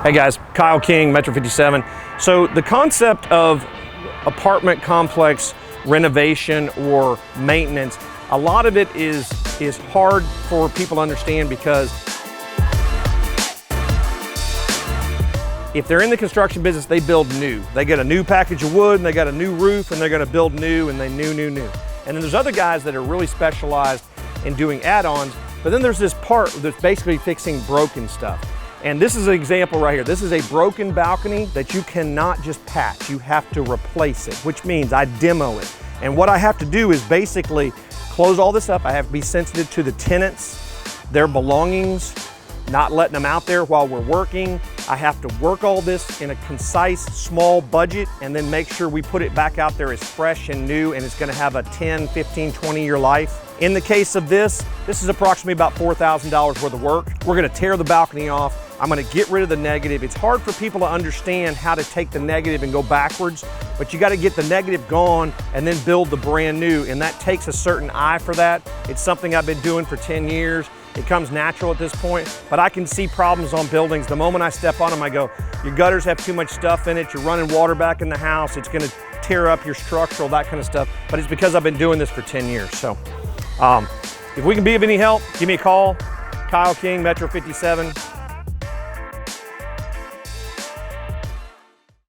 Hey guys, Kyle King, Metro 57. So the concept of apartment complex renovation or maintenance, a lot of it is hard for people to understand because if they're in the construction business, they build new. They get a new package of wood and they got a new roof and they're gonna build new and they new. And then there's other guys that are really specialized in doing add-ons, but then there's this part that's basically fixing broken stuff. And this is an example right here. This is a broken balcony that you cannot just patch. You have to replace it, which means I demo it. And what I have to do is basically close all this up. I have to be sensitive to the tenants, their belongings, not letting them out there while we're working. I have to work all this in a concise, small budget and then make sure we put it back out there as fresh and new, and it's gonna have a 10, 15, 20-year life. In the case of this is approximately about $4,000 worth of work. We're gonna tear the balcony off. I'm gonna get rid of the negative. It's hard for people to understand how to take the negative and go backwards, but you gotta get the negative gone and then build the brand new, and that takes a certain eye for that. It's something I've been doing for 10 years. It comes natural at this point, but I can see problems on buildings. The moment I step on them, I go, your gutters have too much stuff in it, you're running water back in the house, it's gonna tear up your structural, that kind of stuff. But it's because I've been doing this for 10 years. So if we can be of any help, give me a call. Kyle King, Metro 57.